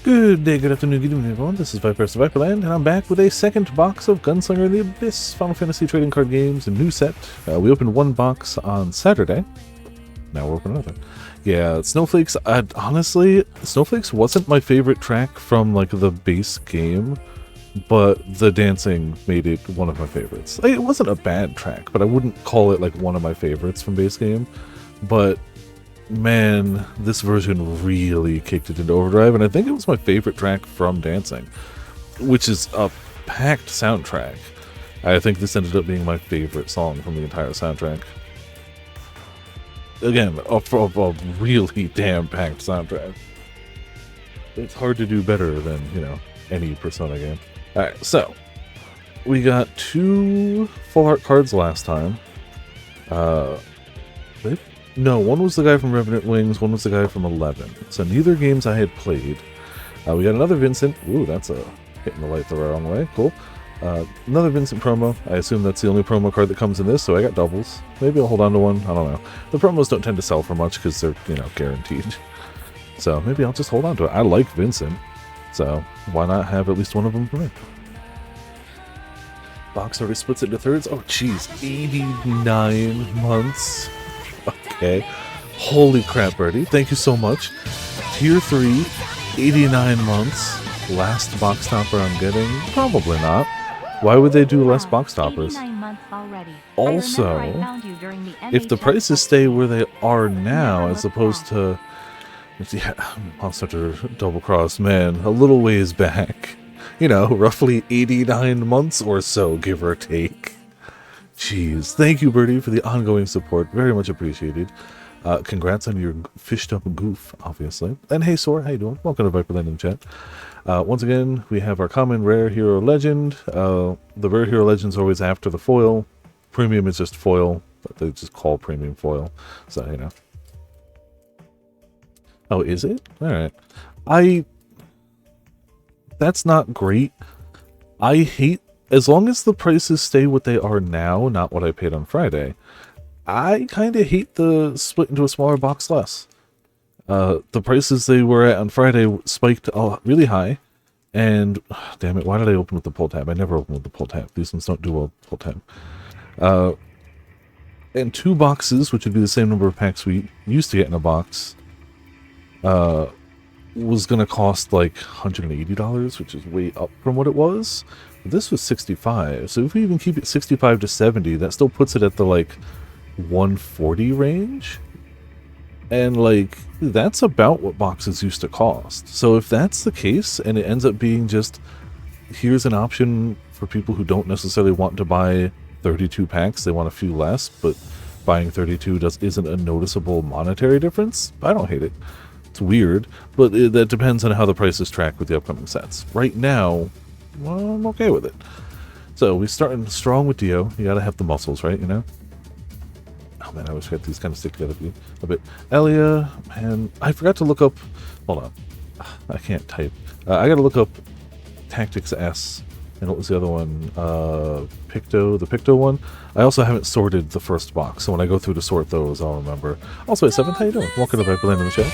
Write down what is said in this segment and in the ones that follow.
Good day, good afternoon, good evening, everyone. This is Viper of Viperland, and I'm back with a second box of Gunslinger and the Abyss Final Fantasy trading card games, a new set. We opened one box on Saturday. Now we're opening another. Yeah, Snowflakes. Honestly, Snowflakes wasn't my favorite track from like the base game, but the dancing made it one of my favorites. Like, it wasn't a bad track, but I wouldn't call it like one of my favorites from base game. But man, this version really kicked it into overdrive, and I think it was my favorite track from Dancing, which is a packed soundtrack. I think this ended up being my favorite song from the entire soundtrack. Again, a really damn packed soundtrack. It's hard to do better than, you know, any Persona game. Alright, so we got two full art cards last time. No, one was the guy from Revenant Wings, one was the guy from 11. So neither games I had played. We got another Vincent. Ooh, that's a hitting the light the wrong way. Cool. Another Vincent promo. I assume that's the only promo card that comes in this, so I got doubles. Maybe I'll hold on to one. I don't know. The promos don't tend to sell for much because they're, you know, guaranteed. So maybe I'll just hold on to it. I like Vincent, so why not have at least one of them for me? Box already splits into thirds. Oh, jeez. 89 months. Okay. Holy crap, Birdie. Thank you so much. Tier 3, 89 months. Last box topper I'm getting? Probably not. Why would they do less box toppers? Also, if the prices stay where they are now, as opposed to... Yeah, I'll start to double cross, man. A little ways back. You know, roughly 89 months or so, give or take. Jeez, thank you, Birdie, for the ongoing support. Very much appreciated. Congrats on your fished up goof, obviously. And hey, Sora, how you doing? Welcome to Viperland in chat. Once again, we have our common rare hero legend. The rare hero legend's always after the foil. Premium is just foil, but they just call premium foil. So, you know. Oh, is it? Alright. That's not great. I hate... As long as the prices stay what they are now, not what I paid on Friday, I kind of hate the split into a smaller box less. The prices they were at on Friday spiked really high, and damn it, why did I open with the pull tab? I never open with the pull tab. These ones don't do a pull tab. And 2 boxes, which would be the same number of packs we used to get in a box, was going to cost like $180, which is way up from what it was. This was 65, so if we even keep it 65 to 70, that still puts it at the like 140 range. And like, that's about what boxes used to cost. So if that's the case, and it ends up being just, here's an option for people who don't necessarily want to buy 32 packs, they want a few less, but buying 32 isn't a noticeable monetary difference, I don't hate it. It's weird, but that depends on how the prices track with the upcoming sets. Right now, well, I'm okay with it. So we're starting strong with Dio. You gotta have the muscles, right? You know. Oh man, I always forget these kind of stick together a bit. Elia, man, I forgot to look up. Hold on, I can't type. I gotta look up Tactics S, and what was the other one? Picto, the Picto one. I also haven't sorted the first box, so when I go through to sort those, I'll remember. Also, at 7th, how you doing? Welcome to Viperland in the chat.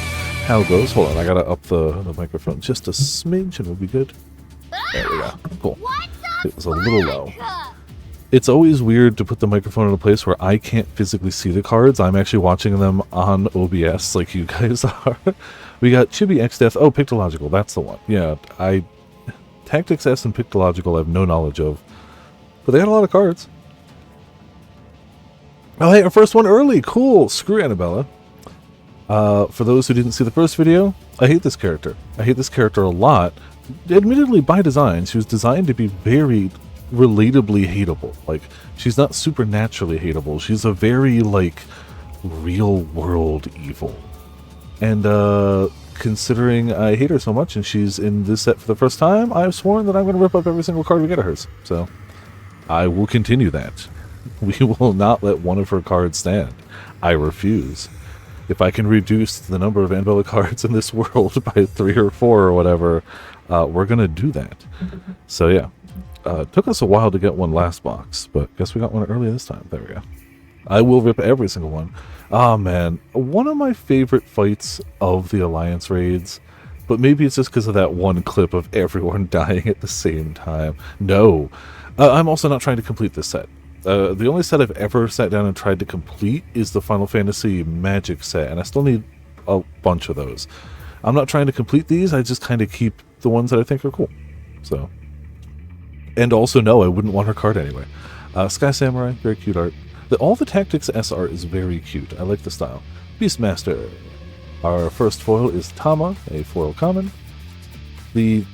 How it goes? Hold on, I gotta up the microphone just a smidge, and we'll be good. There we go. Cool. It was a little low. It's always weird to put the microphone in a place where I can't physically see the cards. I'm actually watching them on OBS like you guys are. We got Chibi X Death. Oh, Pictological. That's the one. Yeah, Tactics S and Pictological I have no knowledge of. But they had a lot of cards. Oh, hey, our first one early. Cool. Screw Anabella. For those who didn't see the first video, I hate this character. I hate this character a lot. Admittedly, by design, she was designed to be very relatably hateable. Like, she's not supernaturally hateable. She's a very, like, real-world evil. And, considering I hate her so much and she's in this set for the first time, I've sworn that I'm going to rip up every single card we get of hers. So, I will continue that. We will not let one of her cards stand. I refuse. If I can reduce the number of Anabella cards in this world by 3 or 4 or whatever, we're going to do that. So yeah, took us a while to get one last box, but guess we got one early this time. There we go. I will rip every single one. Oh man, one of my favorite fights of the Alliance raids But maybe it's just because of that one clip of everyone dying at the same time. No. I'm also not trying to complete this set. The only set I've ever sat down and tried to complete is the Final Fantasy Magic set, and I still need a bunch of those. I'm not trying to complete these, I just kind of keep the ones that I think are cool. So. And also, no, I wouldn't want her card anyway. Sky Samurai, very cute art. All the Tactics S art is very cute. I like the style. Beastmaster. Our first foil is Tama, a foil common. The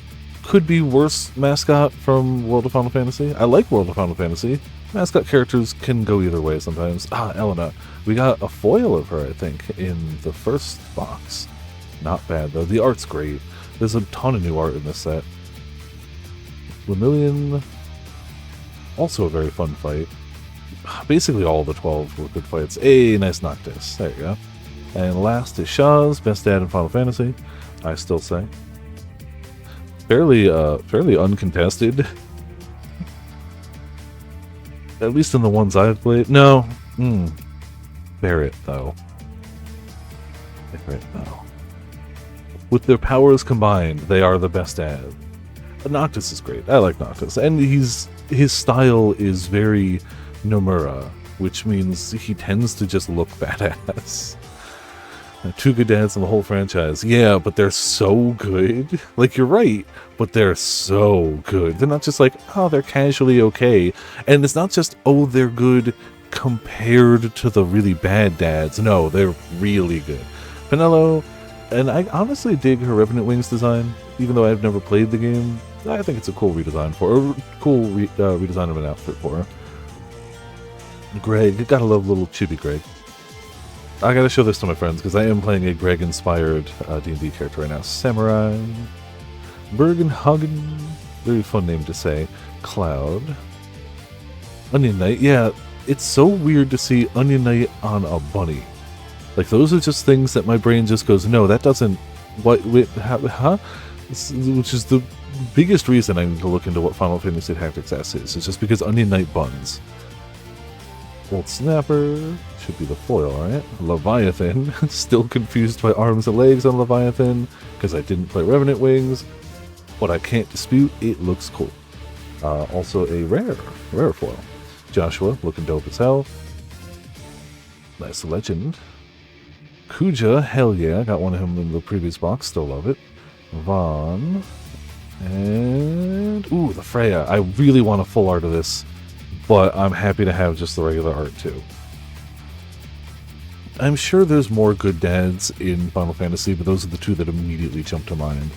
could-be-worse mascot from World of Final Fantasy. I like World of Final Fantasy. Mascot characters can go either way sometimes. Elena. We got a foil of her, I think, in the first box. Not bad, though. The art's great. There's a ton of new art in this set. Lemillion. Also a very fun fight. Basically all the 12 were good fights. Hey, nice Noctis. There you go. And last is Shaz, best dad in Final Fantasy, I still say. Fairly uncontested. At least in the ones I've played. No. Barrett, though. With their powers combined, they are the best dad. Noctis is great. I like Noctis. And his style is very Nomura, which means he tends to just look badass. Two good dads in the whole franchise. Yeah, but they're so good. Like, you're right, but they're so good. They're not just like, oh, they're casually okay. And it's not just, oh, they're good compared to the really bad dads. No, they're really good. Penelo, and I honestly dig her Revenant Wings design, even though I've never played the game. I think it's a cool redesign for her. Cool redesign of an outfit for her. Greg, gotta love little chibi Greg. I gotta show this to my friends because I am playing a Greg-inspired D&D character right now. Samurai, Bergenhagen, very fun name to say. Cloud, Onion Knight. Yeah, it's so weird to see Onion Knight on a bunny. Like, those are just things that my brain just goes, no, that doesn't. What? Wait, huh? Which is the biggest reason I need to look into what Final Fantasy Tactics S is. It's just because Onion Knight buns. Old Snapper should be the foil, right? Leviathan. Still confused by arms and legs on Leviathan because I didn't play Revenant Wings, but I can't dispute it looks cool. Also a rare foil. Joshua, looking dope as hell. Nice legend. Kuja, hell yeah, got one of him in the previous box, still love it. Vaughn. And ooh, the Freya. I really want a full art of this, but I'm happy to have just the regular art too. I'm sure there's more good dads in Final Fantasy, but those are the two that immediately jump to mind,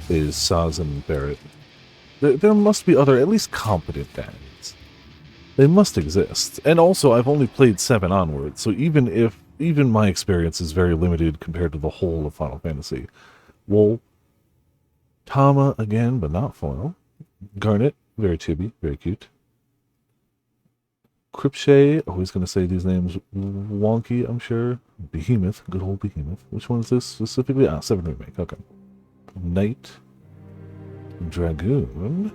is Saz and Barrett. There must be other, at least competent dads. They must exist. And also, I've only played 7 onwards, so even my experience is very limited compared to the whole of Final Fantasy. Wool. Tama again, but not foil. Garnet, very chibi, very cute. Cripshay, always going to say these names wonky, I'm sure. Behemoth, good old Behemoth. Which one is this specifically? 7 Remake, okay. Knight. Dragoon.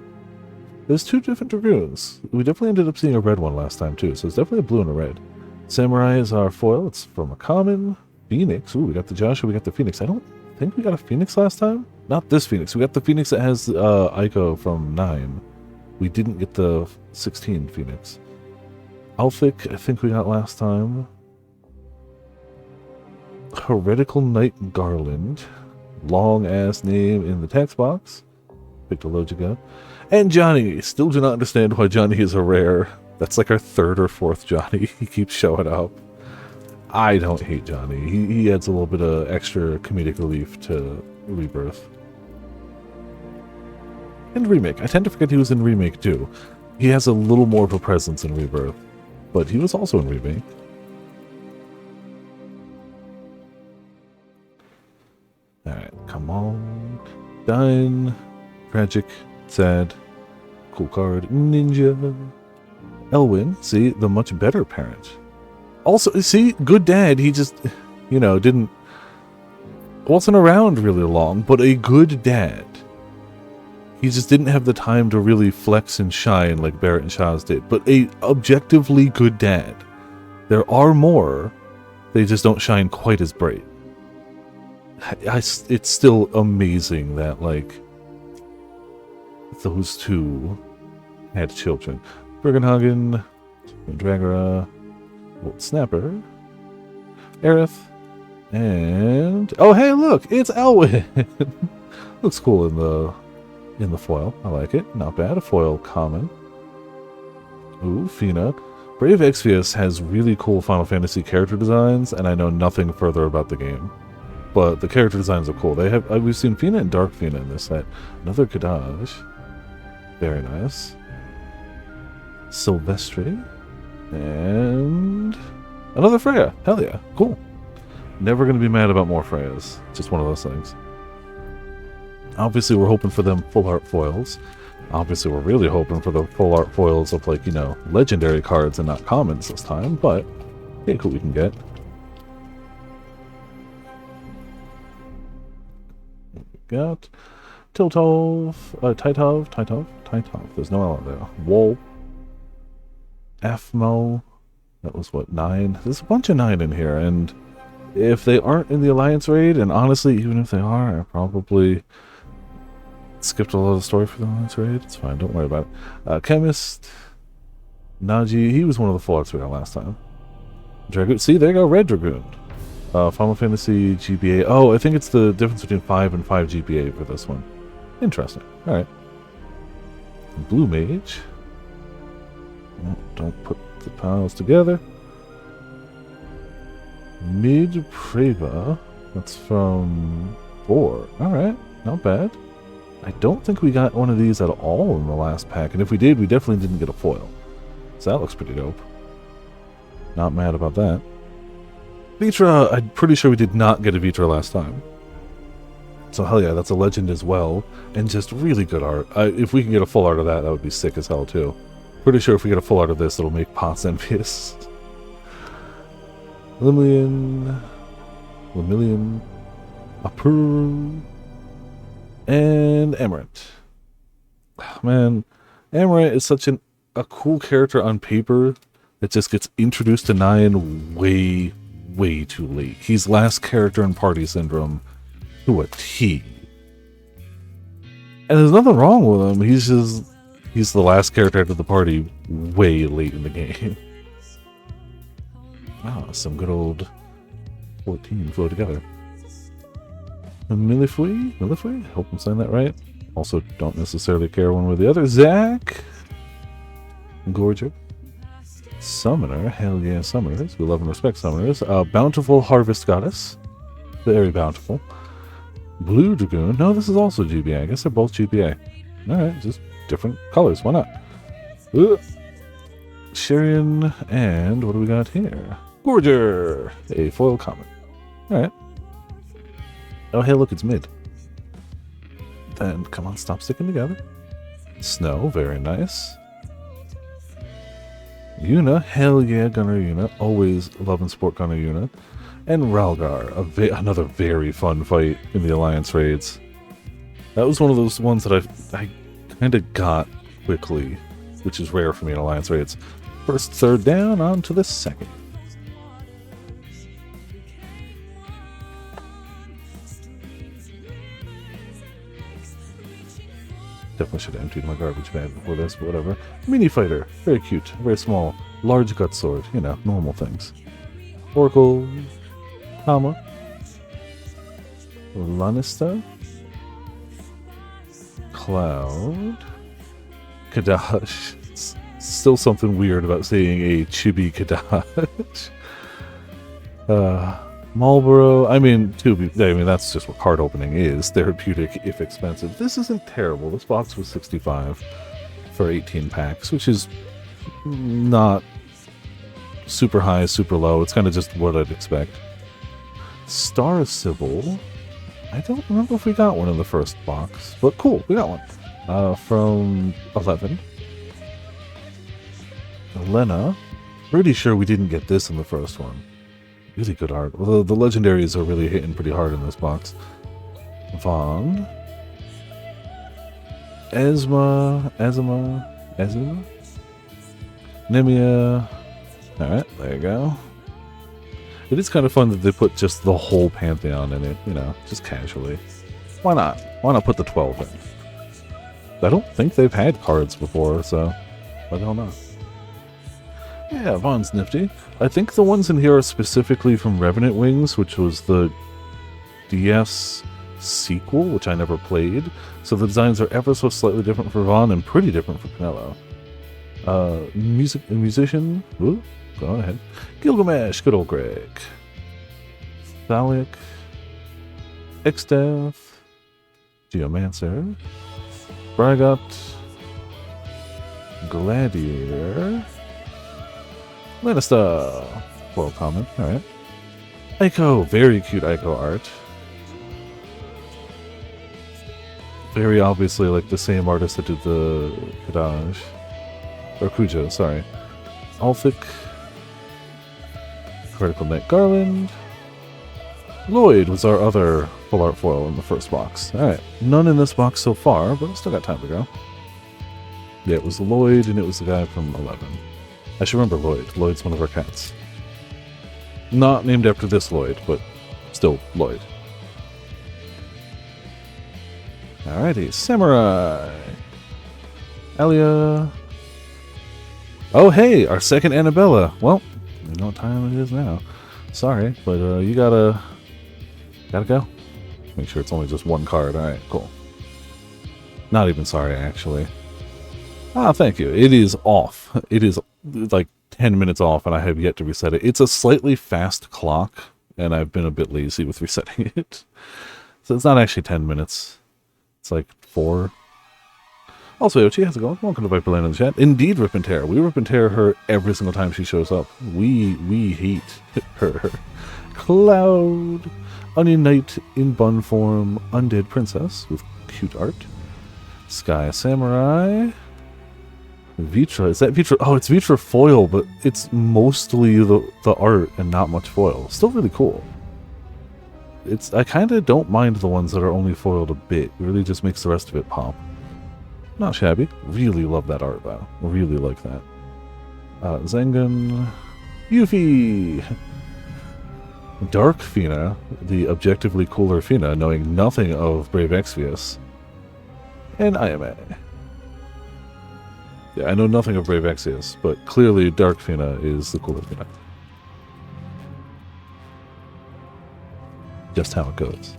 There's 2 different Dragoons. We definitely ended up seeing a red one last time too, so it's definitely a blue and a red. Samurai is our foil, it's from a common. Phoenix, ooh, we got the Joshua, we got the Phoenix. I don't think we got a Phoenix last time? Not this Phoenix, we got the Phoenix that has Aiko from 9. We didn't get the 16 Phoenix. Alphic, I think we got last time. Heretical Knight Garland. Long ass name in the text box. Picked a Logica. And Johnny. Still do not understand why Johnny is a rare. That's like our 3rd or 4th Johnny. He keeps showing up. I don't hate Johnny. He adds a little bit of extra comedic relief to Rebirth. And Remake. I tend to forget he was in Remake too. He has a little more of a presence in Rebirth. But he was also in Remake. Alright, come on. Dine. Tragic. Sad. Cool card. Ninja. Elwyn. See, the much better parent. Also, see, good dad. He just, wasn't around really long, but a good dad. He just didn't have the time to really flex and shine like Barrett and Shaz did. But a objectively good dad. There are more. They just don't shine quite as bright. it's still amazing that, like, those two had children. Bergenhagen, Dragora, Snapper, Aerith, and oh hey, look, it's Elwyn. Looks cool in the foil. I like it. Not bad. A foil common. Ooh, Fina. Brave Exvius has really cool Final Fantasy character designs, and I know nothing further about the game, but the character designs are cool. They have we've seen Fina and Dark Fina in this set. Another Kadaj. Very nice. Silvestri. And another Freya. Hell yeah. Cool. Never going to be mad about more Freyas. Just one of those things. Obviously, we're hoping for them full art foils. Obviously, we're really hoping for the full art foils of, like, you know, legendary cards and not commons this time. But, hey, cool we can get. We got Tiltov, Titov. There's no L there. Wool. Afmo. That was what, 9? There's a bunch of 9 in here, and if they aren't in the Alliance raid, and honestly, even if they are, I probably skipped a lot of the story for the Alliance raid. It's fine, don't worry about it. Chemist. Naji, he was one of the full arts we got last time. Dragoon, see, there you go, Red Dragoon. Final Fantasy GBA. Oh, I think it's the difference between 5 and 5 GBA for this one. Interesting. Alright. Blue Mage. Oh, don't put the piles together. Mid Preva. That's from 4. Alright, not bad. I don't think we got one of these at all in the last pack, and if we did, we definitely didn't get a foil. So that looks pretty dope. Not mad about that. Vitra, I'm pretty sure we did not get a Vitra last time. So hell yeah, that's a legend as well, and just really good art. If we can get a full art of that, that would be sick as hell too. Pretty sure if we get a full art of this, it'll make Potts envious. Lemillion, Apuru, and Amaranth. Man, Amaranth is such a cool character on paper that just gets introduced to 9 way too late. He's last character in Party Syndrome to a T. And there's nothing wrong with him. He's the last character after the party way late in the game. Wow, some good old 14 flow together. Millifui? Hope I'm saying that right. Also, don't necessarily care one way or the other. Zach! Gorger. Summoner. Hell yeah, Summoners. We love and respect Summoners. Bountiful Harvest Goddess. Very bountiful. Blue Dragoon. No, this is also GBA. I guess they're both GBA. Alright, just different colors. Why not? Sharian. And what do we got here? Gorger! A foil common. Alright. Oh, hey, look, it's mid. Then, come on, stop sticking together. Snow, very nice. Yuna, hell yeah, Gunner Yuna. Always love and support Gunner Yuna. And Ralgar, another very fun fight in the Alliance raids. That was one of those ones that I kind of got quickly, which is rare for me in Alliance raids. First, third down, on to the second. Definitely should have emptied my garbage bag before this, but whatever. Mini fighter, very cute, very small, large gut sword, you know, normal things. Oracle, Kama, Lannister, Cloud, Kadash. Still something weird about saying a chibi Kadash. Marlboro, I mean, that's just what card opening is. Therapeutic, if expensive. This isn't terrible. This box was $65 for 18 packs, which is not super high, super low. It's kind of just what I'd expect. Star Sybil. I don't remember if we got one in the first box, but cool, we got one. From 11. Elena. Pretty sure we didn't get this in the first one. Really good art. Well, the legendaries are really hitting pretty hard in this box. Vaughn. Ezma. Nemia. Alright, there you go. It is kind of fun that they put just the whole Pantheon in it, you know, just casually. Why not? Why not put the 12 in? I don't think they've had cards before, so I don't know. Yeah, Vaughn's nifty. I think the ones in here are specifically from Revenant Wings, which was the DS sequel, which I never played. So the designs are ever so slightly different for Vaughn and pretty different for Pinello. Musician, ooh, go on ahead. Gilgamesh, good old Greg. Thalic, Exdeath, Geomancer, Bragot, Gladiator, Lannister, well common, alright. Aiko, very cute Aiko art. Very obviously like the same artist that did the Kadaj. Or Kujo, sorry. Alphic, Critical Knight Garland. Lloyd was our other full art foil in the first box. Alright, none in this box so far, but still got time to go. Yeah, it was Lloyd, and it was the guy from 11. I should remember Lloyd. Lloyd's one of our cats. Not named after this Lloyd, but still Lloyd. Alrighty, Samurai. Alia. Oh hey, our second Anabella. Well, you know what time it is now. Sorry, but you gotta go. Make sure it's only just one card. Alright, cool. Not even sorry, actually. Ah, thank you. It is off. It is like 10 minutes off, and I have yet to reset it. It's a slightly fast clock, and I've been a bit lazy with resetting it. So it's not actually 10 minutes. It's like 4. Also, Yochi, how's it going? Welcome to Viperland in the chat. Indeed, Rip and Tear. We rip and tear her every single time she shows up. We hate her. Cloud. Onion Knight in bun form. Undead Princess with cute art. Sky Samurai. Vitra. Is that Vitra? Oh, it's Vitra foil, but it's mostly the art and not much foil. Still really cool. I kind of don't mind the ones that are only foiled a bit. It really just makes the rest of it pop. Not shabby. Really love that art, though. Really like that. Zengan. Yuffie! Dark Fina, the objectively cooler Fina, knowing nothing of Brave Exvius. And IMA. Yeah, I know nothing of Brave Exvius, but clearly Dark Fina is the cooler Fina. Just how it goes.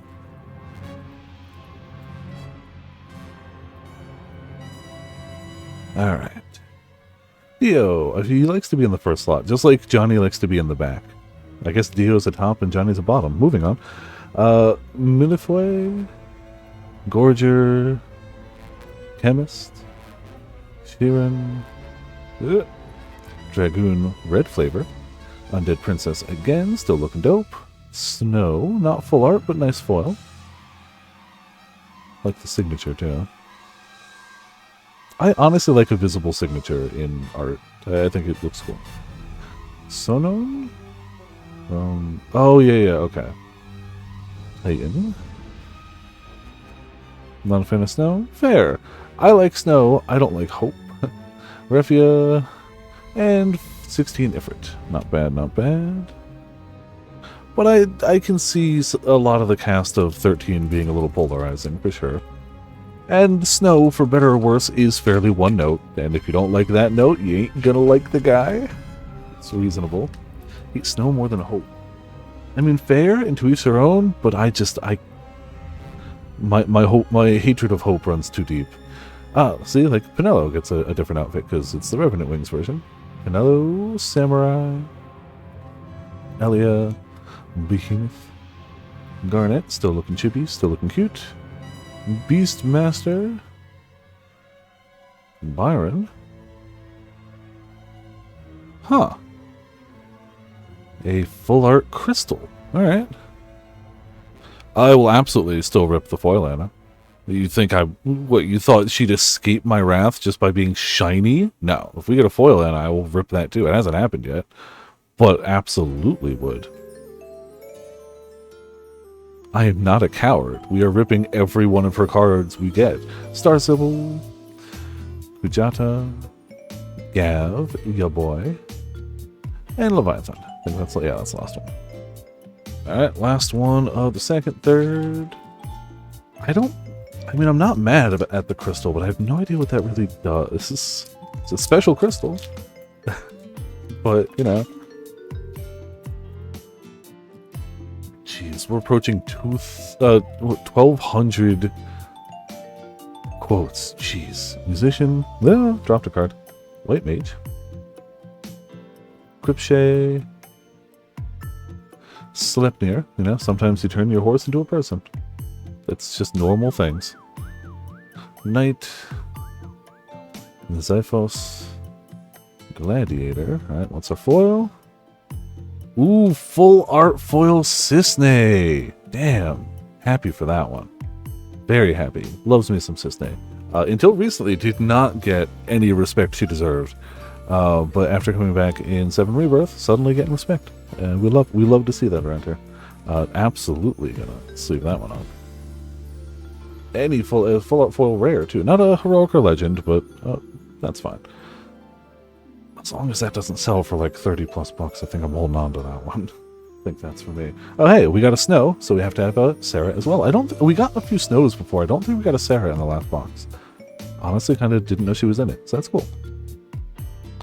Alright. Dio, he likes to be in the first slot, just like Johnny likes to be in the back. I guess Dio's a top and Johnny's a bottom. Moving on. Milifoy, Gorger, Chemist, Sheeran, Dragoon, Red Flavor, Undead Princess again, still looking dope. Snow, not full art, but nice foil. Like the signature, too. I honestly like a visible signature in art. I think it looks cool. Sono? Oh, yeah, okay. Titan. Not a fan of Snow? Fair. I like Snow. I don't like Hope. Refia. And 16 Ifrit. Not bad, not bad. But I can see a lot of the cast of 13 being a little polarizing, for sure. And Snow, for better or worse, is fairly one note. And if you don't like that note, you ain't gonna like the guy. It's reasonable. Hate Snow more than Hope. I mean, fair, and to each their own, but my hatred of Hope runs too deep. Ah, see, like, Pinello gets a different outfit, because it's the Revenant Wings version. Pinello, Samurai, Elia, Behemoth, Garnet, still looking chippy, still looking cute. Beastmaster, Byron. Huh. A full art crystal. Alright. I will absolutely still rip the foil, Anna. You think you thought she'd escape my wrath just by being shiny? No. If we get a foil, Anna, I will rip that too. It hasn't happened yet. But absolutely would. I am not a coward. We are ripping every one of her cards we get. Star Sybil, Kujata, Gav, ya boy, and Leviathan. I think that's the last one. Alright, last one of the second, third. I'm not mad at the crystal, but I have no idea what that really does. It's a special crystal. But, you know. Jeez, we're approaching 1,200 quotes. Jeez. Musician. Yeah, dropped a card. White Mage. Cripshay. Sleipnir. You know, sometimes you turn your horse into a person. It's just normal things. Knight. Xiphos. Gladiator. Alright, what's our foil? Ooh, full art foil Cisne. Damn. Happy for that one. Very happy. Loves me some Cisne. Until recently, did not get any respect she deserved. But after coming back in 7 Rebirth, suddenly getting respect. And we love to see that around here. Absolutely gonna sleeve that one up. Any full art foil rare too. Not a heroic or legend, but that's fine. As long as that doesn't sell for like 30 plus bucks, I think I'm holding on to that one. I think that's for me. Oh hey, we got a snow, so we have to have a Sarah as well. We got a few snows before. I don't think we got a Sarah in the last box. Honestly, kind of didn't know she was in it, so that's cool.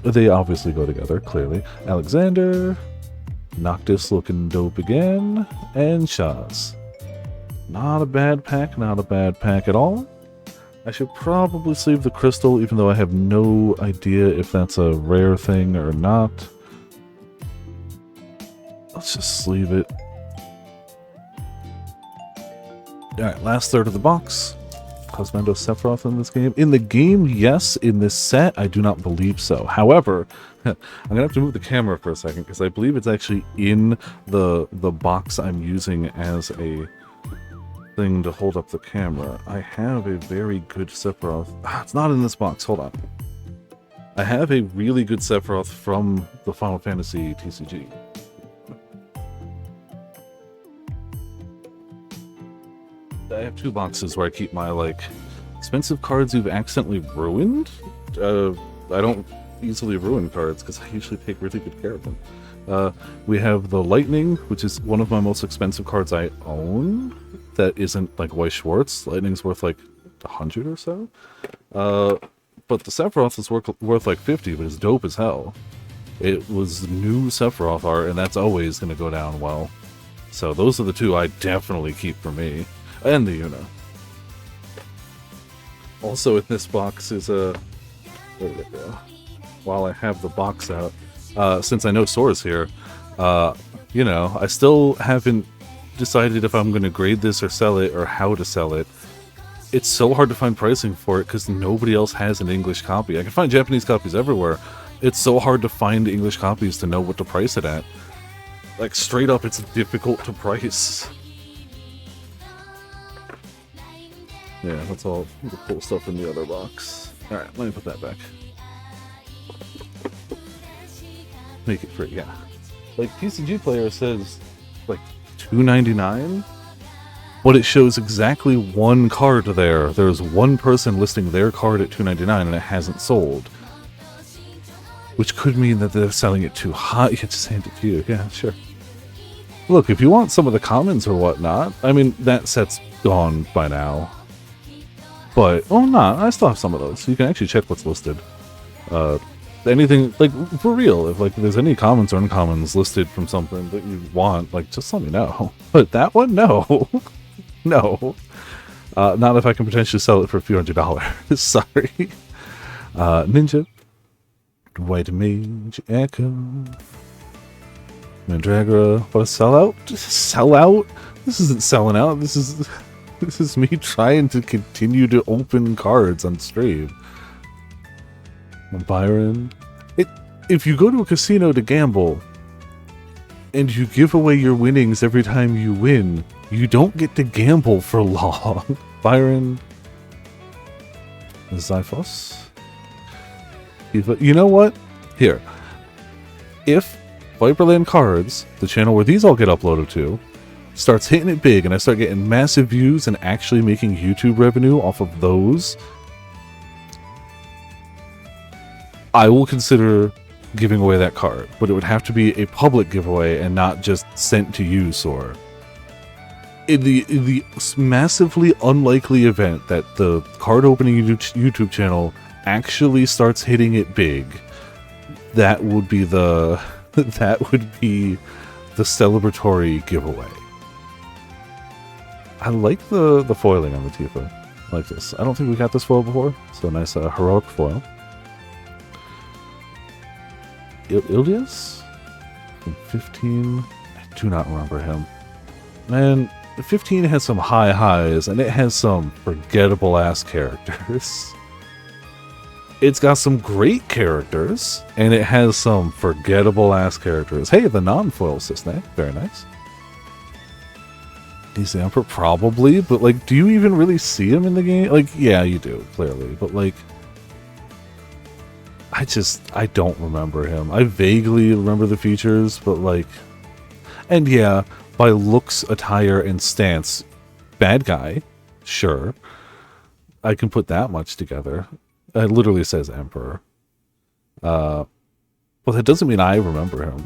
They obviously go together, clearly. Alexander, Noctis looking dope again, and Shaz. Not a bad pack, not a bad pack at all. I should probably sleeve the crystal, even though I have no idea if that's a rare thing or not. Let's just sleeve it. Alright, last third of the box. Cosmendo Sephiroth in this game. In the game, yes. In this set, I do not believe so. However, I'm going to have to move the camera for a second, because I believe it's actually in the box I'm using as a thing to hold up the camera. I have a very good Sephiroth. It's not in this box. Hold on. I have a really good Sephiroth from the Final Fantasy TCG. I have 2 boxes where I keep my, like, expensive cards you've accidentally ruined. I don't easily ruin cards because I usually take really good care of them. We have the Lightning, which is one of my most expensive cards I own. That isn't like Weiss Schwartz. Lightning's worth like 100 or so. But the Sephiroth is worth like 50, but it's dope as hell. It was new Sephiroth art, and that's always going to go down well. So those are the 2 I definitely keep for me. And the Yuna. Also in this box is a... There we go. While I have the box out, since I know Sora's here, you know, I still haven't decided if I'm going to grade this or sell it, or how to sell it. It's so hard to find pricing for it because nobody else has an English copy. I can find Japanese copies everywhere. It's so hard to find English copies to know what to price it at. Like, straight up, it's difficult to price. Yeah, that's all the cool stuff in the other box. Alright, let me put that back. Make it free, yeah. Like, TCGPlayer says, like, $2.99, but it shows exactly 1 card there. There's 1 person listing their card at $2.99 and it hasn't sold. Which could mean that they're selling it too high. You just hand it to you. Yeah, sure. Look, if you want some of the commons or whatnot, I mean, that set's gone by now. But, oh no, I still have some of those. You can actually check what's listed. Anything, like, for real, if like there's any commons or uncommons listed from something that you want, like, just let me know. But that one, no. No. Not if I can potentially sell it for a few $100. Sorry. Ninja. White Mage. Echo. Mandragora. What a sellout? Sellout? This isn't selling out. This is me trying to continue to open cards on stream. Byron. If you go to a casino to gamble and you give away your winnings every time you win, you don't get to gamble for long. Byron. Xiphos. You know what? Here. If Viperland Cards, the channel where these all get uploaded to, starts hitting it big and I start getting massive views and actually making YouTube revenue off of those, I will consider giving away that card, but it would have to be a public giveaway and not just sent to you, Sor. In the massively unlikely event that the card opening YouTube channel actually starts hitting it big, that would be the celebratory giveaway. I like the foiling on the Tifa. I like this. I don't think we got this foil before, so nice heroic foil. Ilias? From 15? I do not remember him. Man, 15 has some high highs, and it has some forgettable ass characters. It's got some great characters, and it has some forgettable ass characters. Hey, the non-foil Cisne. Very nice. He's the Emperor? Probably, but like, do you even really see him in the game? Like, yeah, you do, clearly, but like, I don't remember him. I vaguely remember the features, but like, and yeah, by looks, attire, and stance, bad guy, sure. I can put that much together. It literally says Emperor. But that doesn't mean I remember him.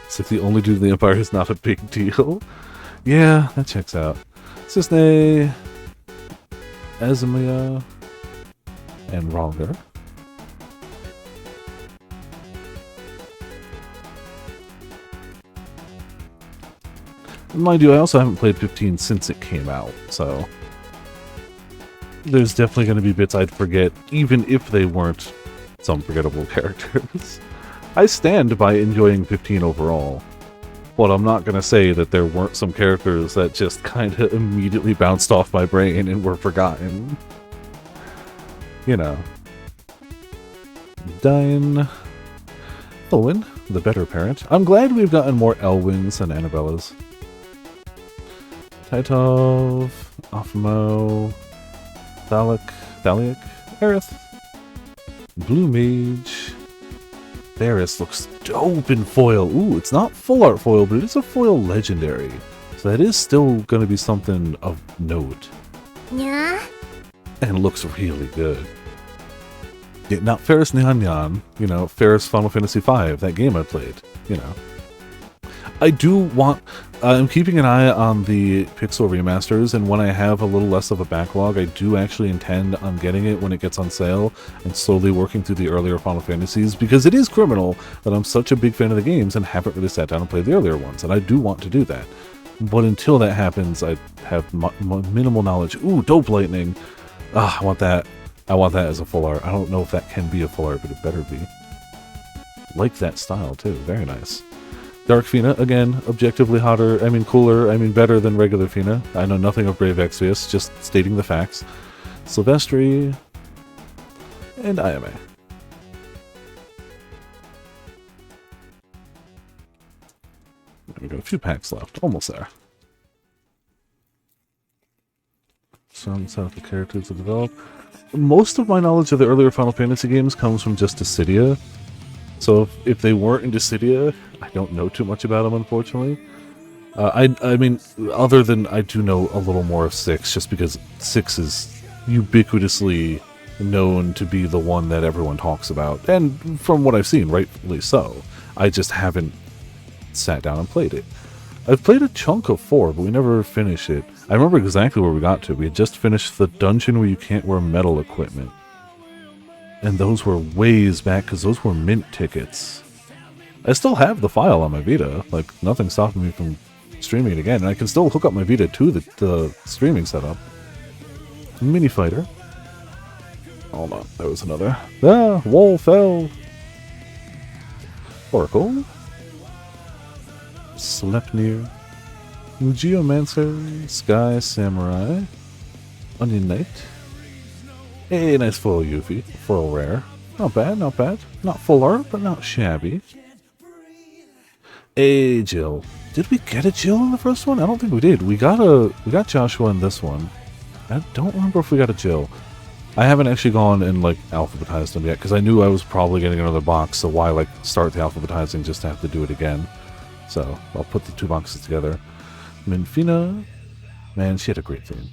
It's like the only dude in the Empire is not a big deal. Yeah, that checks out. Cisne, Azumia, and Ronger. Mind you, I also haven't played 15 since it came out, so there's definitely going to be bits I'd forget, even if they weren't some forgettable characters. I stand by enjoying 15 overall, but I'm not going to say that there weren't some characters that just kind of immediately bounced off my brain and were forgotten. You know. Dyne. Elwyn, the better parent. I'm glad we've gotten more Elwyns than Anabellas. Titov, Afamo, Thalic, Aerith, Blue Mage. Varus looks dope in foil. Ooh, it's not full art foil, but it is a foil legendary. So that is still going to be something of note. Yeah. And looks really good. Yeah, not Ferris Nyan Nyan, you know, Ferris Final Fantasy V, that game I played, you know. I do want... I'm keeping an eye on the Pixel remasters, and when I have a little less of a backlog, I do actually intend on getting it when it gets on sale, and slowly working through the earlier Final Fantasies, because it is criminal that I'm such a big fan of the games and haven't really sat down and played the earlier ones, and I do want to do that. But until that happens, I have minimal knowledge. Ooh, Dope Lightning! Ah, I want that. I want that as a full art. I don't know if that can be a full art, but it better be. Like that style, too. Very nice. Dark Fina, again, objectively hotter, I mean cooler, I mean better than regular Fina. I know nothing of Brave Exvius, just stating the facts. Sylvestri, and Ayame. We got a few packs left, almost there. Some set of characters to develop. Most of my knowledge of the earlier Final Fantasy games comes from just Dissidia. So if they weren't in Dissidia, I don't know too much about them, unfortunately. I mean, other than I do know a little more of 6, just because 6 is ubiquitously known to be the one that everyone talks about. And from what I've seen, rightfully so. I just haven't sat down and played it. I've played a chunk of 4, but we never finished it. I remember exactly where we got to. We had just finished the dungeon where you can't wear metal equipment. And those were ways back, because those were mint tickets. I still have the file on my Vita. Like, nothing stopping me from streaming it again. And I can still hook up my Vita to the streaming setup. Mini Fighter. Hold on, there was another. Ah, wall fell. Oracle. Sleipnir. Geomancer. Sky Samurai. Onion Knight. Hey, nice foil Yuffie. Foil rare. Not bad, not bad. Not full art, but not shabby. Hey, Jill. Did we get a Jill in the first one? I don't think we did. We got Joshua in this one. I don't remember if we got a Jill. I haven't actually gone and like alphabetized them yet, because I knew I was probably getting another box, so why like start the alphabetizing just to have to do it again? So I'll put the 2 boxes together. Minfina. Man, she had a great theme.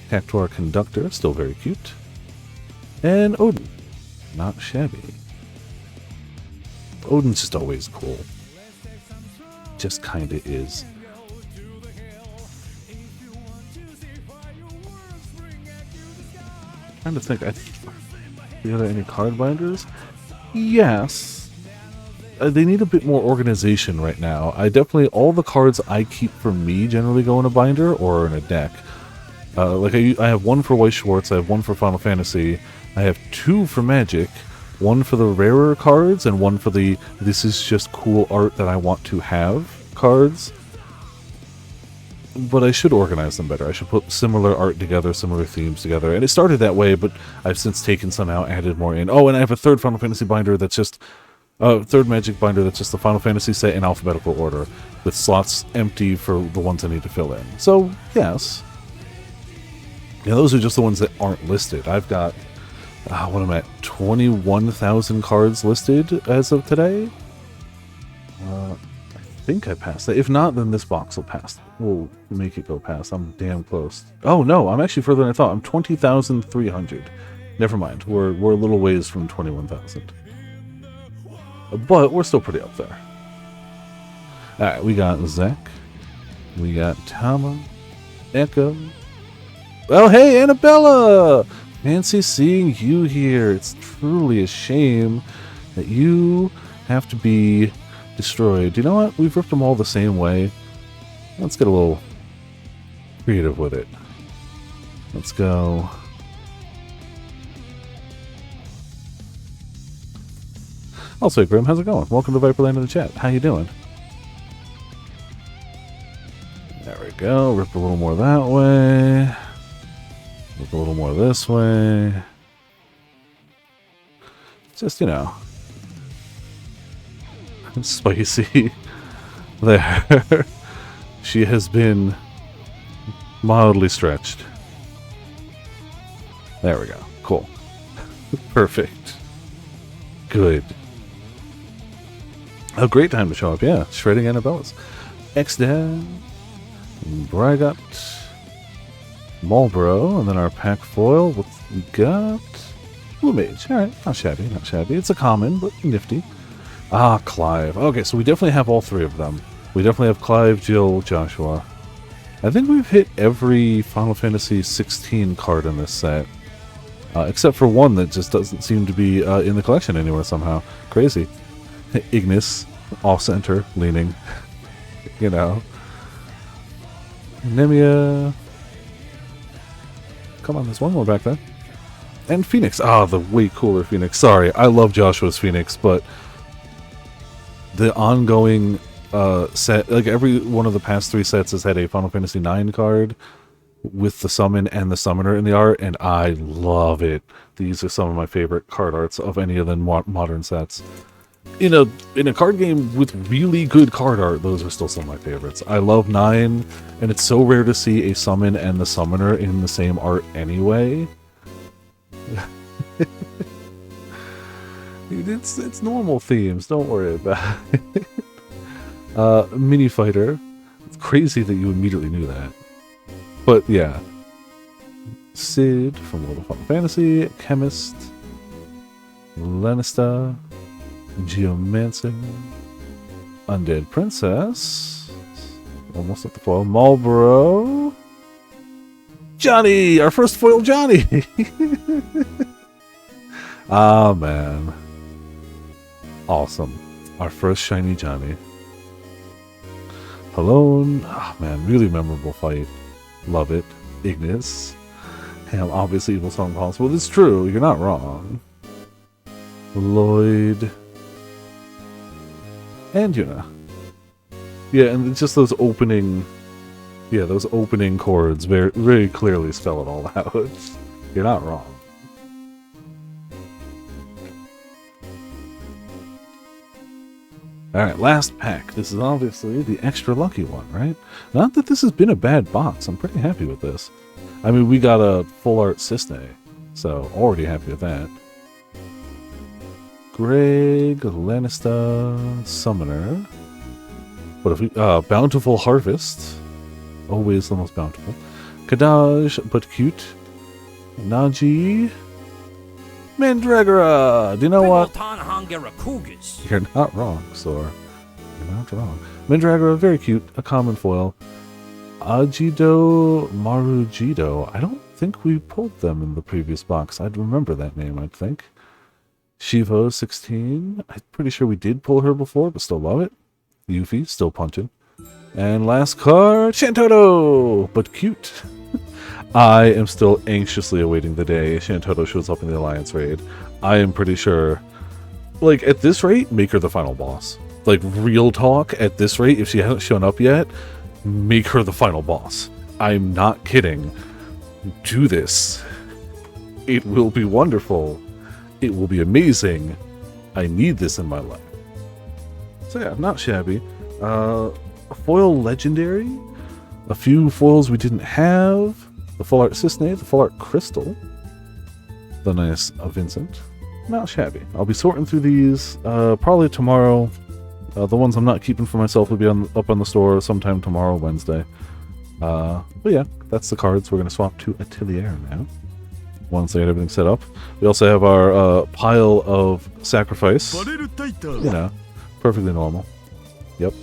Cactuar Conductor, still very cute. And Odin. Not shabby. Odin's just always cool. Just kinda is. Trying to think, are there any card binders? Yes. They need a bit more organization right now. All the cards I keep for me generally go in a binder or in a deck. Like I have one for White Schwartz, I have one for Final Fantasy, I have two for Magic, one for the rarer cards, and one for the this is just cool art that I want to have cards. But I should organize them better. I should put similar art together, similar themes together. And it started that way, but I've since taken some out, added more in. Oh, and I have a third Final Fantasy binder that's just... third Magic binder that's just the Final Fantasy set in alphabetical order, with slots empty for the ones I need to fill in. So, yes. Yeah, those are just the ones that aren't listed. I've got, what am I at? 21,000 cards listed as of today? I think I passed that. If not, then this box will pass. We'll make it go past. I'm damn close. Oh, no, I'm actually further than I thought. I'm 20,300. Never mind. We're a little ways from 21,000. But we're still pretty up there. Alright, we got Zek. We got Tama. Echo. Oh, hey, Anabella! Fancy seeing you here. It's truly a shame that you have to be destroyed. You know what? We've ripped them all the same way. Let's get a little creative with it. Let's go. Also, Grim, how's it going? Welcome to Viperland in the chat. How you doing? There we go. Rip a little more that way. Rip a little more this way. Just, you know. Spicy. There. She has been mildly stretched. There we go. Cool. Perfect. Good. A great time to show up, yeah. Shredding Anabella's. X-Dad. Bragot. Marlboro. And then our pack foil. What we got? Blue Mage. Alright, not shabby, not shabby. It's a common, but nifty. Ah, Clive. Okay, so we definitely have all three of them. We definitely have Clive, Jill, Joshua. I think we've hit every Final Fantasy XVI card in this set. Except for one that just doesn't seem to be in the collection anywhere somehow. Crazy. Ignis, off-center, leaning. You know. Nemia. Come on, there's one more back there. And Phoenix. Ah, the way cooler Phoenix. Sorry, I love Joshua's Phoenix, but the ongoing set, like every one of the past three sets has had a Final Fantasy IX card with the summon and the summoner in the art, and I love it. These are some of my favorite card arts of any of the modern sets. In a card game with really good card art, those are still some of my favorites. I love 9, and it's so rare to see a summon and the summoner in the same art anyway. It's normal themes, don't worry about it. Mini Fighter. It's crazy that you immediately knew that. But yeah. Sid from World of Final Fantasy, Chemist, Lanista, Geomancer, Undead Princess, almost at the foil, Marlboro, Johnny! Our first foil Johnny! Ah, man. Awesome. Our first shiny Johnny. Palone. Oh, man. Really memorable fight. Love it. Ignis. Hell, obviously Evil Song Possible. It's true. You're not wrong. Lloyd. And Yuna. Yeah, and it's just those opening... Yeah, those opening chords very, very clearly spell it all out. You're not wrong. Alright, last pack. This is obviously the extra lucky one, right? Not that this has been a bad box. I'm pretty happy with this. I mean, we got a full art Cisne, so already happy with that. Greg, Lanista, Summoner. What if we... Bountiful Harvest. Always the most bountiful. Kadaj, but cute. Naji. Mandragora! Do you know what? Cougars. You're not wrong, Sora. You're not wrong. Mandragora, very cute. A common foil. Ajido Marujido. I don't think we pulled them in the previous box. I'd remember that name, I'd think. Shivo 16. I'm pretty sure we did pull her before, but still love it. Yuffie, still punching. And last card, Shantoto! But cute. I am still anxiously awaiting the day Shantoto shows up in the Alliance raid. I am pretty sure, like, at this rate, make her the final boss. Like, real talk, at this rate, if she hasn't shown up yet, make her the final boss. I'm not kidding. Do this. It will be wonderful. It will be amazing. I need this in my life. So yeah, not shabby. A foil legendary. A few foils we didn't have. The full art Cisne, the full art Crystal. The nice Vincent. Not shabby. I'll be sorting through these probably tomorrow. The ones I'm not keeping for myself will be up on the store sometime tomorrow, Wednesday. But yeah, that's the cards. We're going to swap to Atelier now. Once I get everything set up. We also have our pile of sacrifice. You know, perfectly normal. Yep.